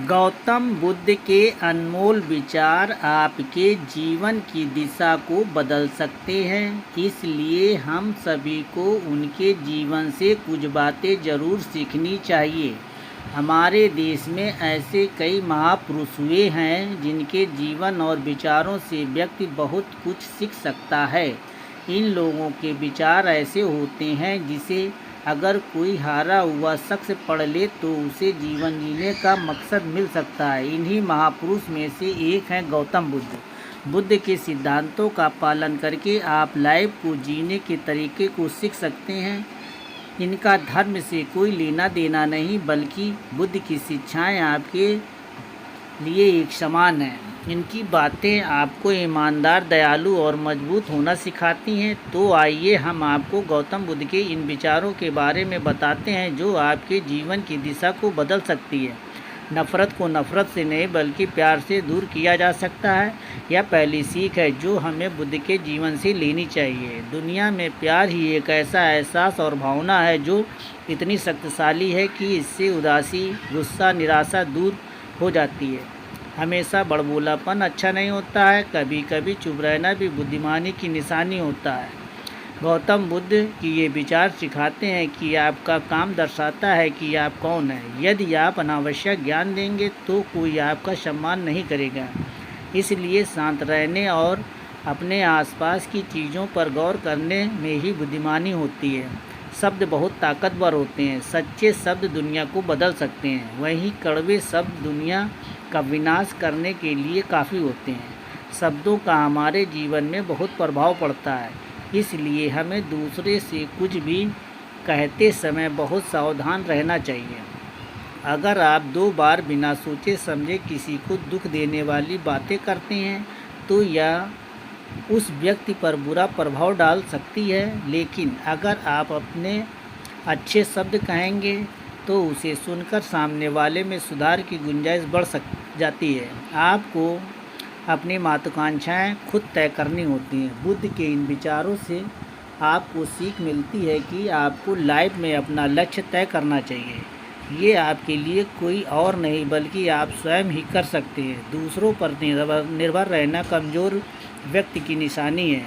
गौतम बुद्ध के अनमोल विचार आपके जीवन की दिशा को बदल सकते हैं, इसलिए हम सभी को उनके जीवन से कुछ बातें ज़रूर सीखनी चाहिए। हमारे देश में ऐसे कई महापुरुष हुए हैं जिनके जीवन और विचारों से व्यक्ति बहुत कुछ सीख सकता है। इन लोगों के विचार ऐसे होते हैं जिसे अगर कोई हारा हुआ शख्स पढ़ ले तो उसे जीवन जीने का मकसद मिल सकता है। इन्हीं महापुरुष में से एक हैं गौतम बुद्ध। बुद्ध के सिद्धांतों का पालन करके आप लाइफ को जीने के तरीके को सीख सकते हैं। इनका धर्म से कोई लेना देना नहीं, बल्कि बुद्ध की शिक्षाएं आपके लिए एक समान हैं। इनकी बातें आपको ईमानदार, दयालु और मजबूत होना सिखाती हैं। तो आइए हम आपको गौतम बुद्ध के इन विचारों के बारे में बताते हैं जो आपके जीवन की दिशा को बदल सकती है। नफ़रत को नफ़रत से नहीं बल्कि प्यार से दूर किया जा सकता है। यह पहली सीख है जो हमें बुद्ध के जीवन से लेनी चाहिए। दुनिया में प्यार ही एक ऐसा एहसास और भावना है जो इतनी शक्तिशाली है कि इससे उदासी, गुस्सा, निराशा दूर हो जाती है। हमेशा बड़बोलापन अच्छा नहीं होता है, कभी कभी चुप रहना भी बुद्धिमानी की निशानी होता है। गौतम बुद्ध की ये विचार सिखाते हैं कि आपका काम दर्शाता है कि आप कौन हैं। यदि आप अनावश्यक ज्ञान देंगे तो कोई आपका सम्मान नहीं करेगा। इसलिए शांत रहने और अपने आसपास की चीज़ों पर गौर करने में ही बुद्धिमानी होती है। शब्द बहुत ताकतवर होते हैं। सच्चे शब्द दुनिया को बदल सकते हैं, वहीं कड़वे शब्द दुनिया का विनाश करने के लिए काफ़ी होते हैं। शब्दों का हमारे जीवन में बहुत प्रभाव पड़ता है, इसलिए हमें दूसरे से कुछ भी कहते समय बहुत सावधान रहना चाहिए। अगर आप 2 बार बिना सोचे समझे किसी को दुख देने वाली बातें करते हैं तो यह उस व्यक्ति पर बुरा प्रभाव डाल सकती है, लेकिन अगर आप अपने अच्छे शब्द कहेंगे तो उसे सुनकर सामने वाले में सुधार की गुंजाइश बढ़ जाती है। आपको अपनी महत्वाकांक्षाएं खुद तय करनी होती हैं। बुद्ध के इन विचारों से आपको सीख मिलती है कि आपको लाइफ में अपना लक्ष्य तय करना चाहिए। ये आपके लिए कोई और नहीं बल्कि आप स्वयं ही कर सकते हैं। दूसरों पर निर्भर रहना कमज़ोर व्यक्ति की निशानी है।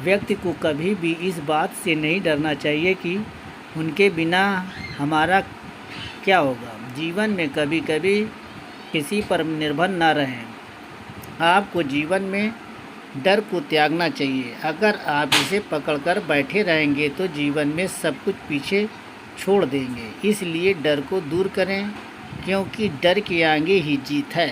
व्यक्ति को कभी भी इस बात से नहीं डरना चाहिए कि उनके बिना हमारा क्या होगा। जीवन में कभी कभी किसी पर निर्भर न रहें। आपको जीवन में डर को त्यागना चाहिए। अगर आप इसे पकड़कर बैठे रहेंगे तो जीवन में सब कुछ पीछे छोड़ देंगे। इसलिए डर को दूर करें, क्योंकि डर के आगे ही जीत है।